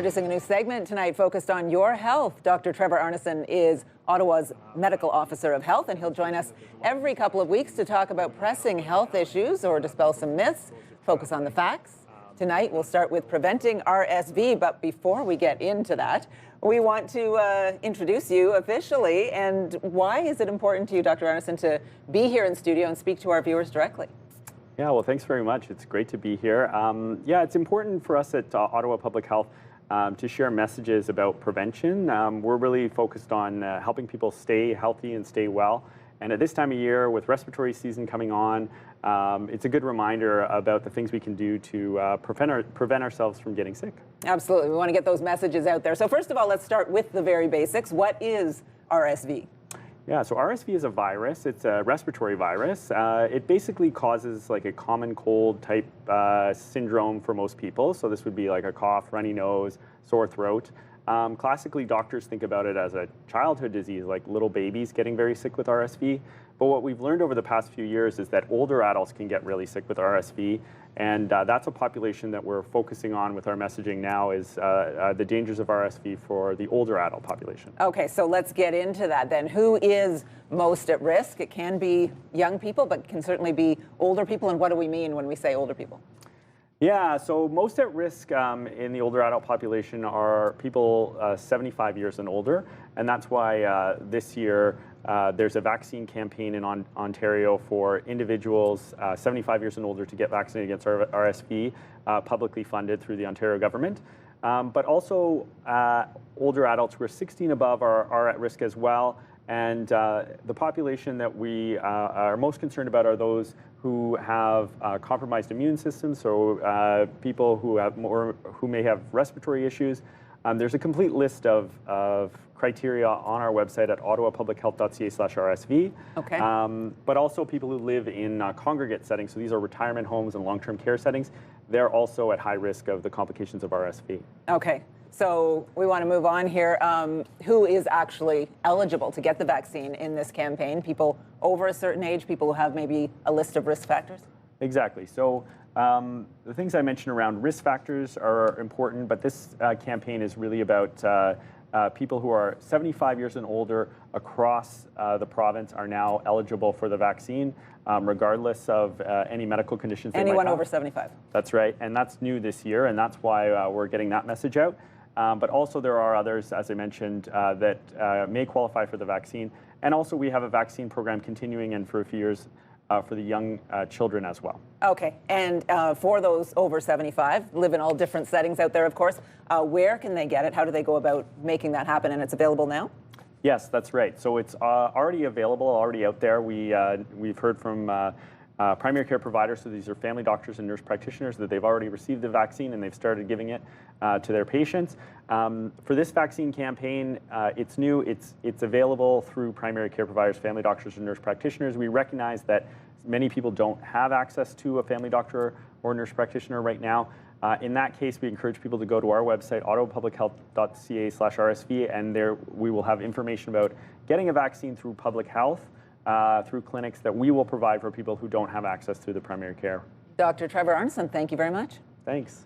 introducing a new segment tonight focused on your health. Dr. Trevor Arnason is Ottawa's Medical Officer of Health, and he'll join us every couple of weeks to talk about pressing health issues or dispel some myths, focus on the facts. Tonight, we'll start with preventing RSV, but before we get into that, we want to introduce you officially. And why is it important to you, Dr. Arnason, to be here in studio and speak to our viewers directly? Yeah, well, thanks very much. It's great to be here. Yeah, it's important for us at Ottawa Public Health to share messages about prevention. We're really focused on helping people stay healthy and stay well. And at this time of year, with respiratory season coming on, it's a good reminder about the things we can do to prevent ourselves from getting sick. Absolutely. We want to get those messages out there. So first of all, let's start with the very basics. What is RSV? Yeah, so RSV is a virus. It's a respiratory virus. It basically causes like a common cold type syndrome for most people. So this would be like a cough, runny nose, sore throat. Classically, doctors think about it as a childhood disease, like little babies getting very sick with RSV. But what we've learned over the past few years is that older adults can get really sick with RSV. And that's a population that we're focusing on with our messaging now is the dangers of RSV for the older adult population. Okay, so let's get into that then. Who is most at risk? It can be young people, but can certainly be older people. And what do we mean when we say older people? Yeah, so most at risk in the older adult population are people 75 years and older. And that's why this year there's a vaccine campaign in Ontario for individuals 75 years and older to get vaccinated against RSV, publicly funded through the Ontario government. But also older adults who are 16 above are at risk as well. And the population that we are most concerned about are those who have compromised immune systems, so people who may have respiratory issues. There's a complete list of criteria on our website at ottawapublichealth.ca/RSV. Okay. But also people who live in congregate settings, so these are retirement homes and long-term care settings. They're also at high risk of the complications of RSV. Okay. So we want to move on here. Who is actually eligible to get the vaccine in this campaign? People over a certain age, people who have maybe a list of risk factors? Exactly. So the things I mentioned around risk factors are important, but this campaign is really about people who are 75 years and older across the province are now eligible for the vaccine, regardless of any medical conditions they might have. Anyone over 75. That's right, and that's new this year, and that's why we're getting that message out. But also there are others, as I mentioned, that may qualify for the vaccine. And also we have a vaccine program continuing and for a few years for the young children as well. Okay, and for those over 75, live in all different settings out there, of course. Where can they get it? How do they go about making that happen? And it's available now? Yes, that's right. So it's already available, already out there. We've heard from primary care providers, so these are family doctors and nurse practitioners, that they've already received the vaccine and they've started giving it to their patients. For this vaccine campaign, it's new. It's available through primary care providers, family doctors, and nurse practitioners. We recognize that many people don't have access to a family doctor or nurse practitioner right now. In that case, we encourage people to go to our website, ottawapublichealth.ca/RSV, and there we will have information about getting a vaccine through public health, through clinics that we will provide for people who don't have access through the primary care. Dr. Trevor Arnason, thank you very much. Thanks.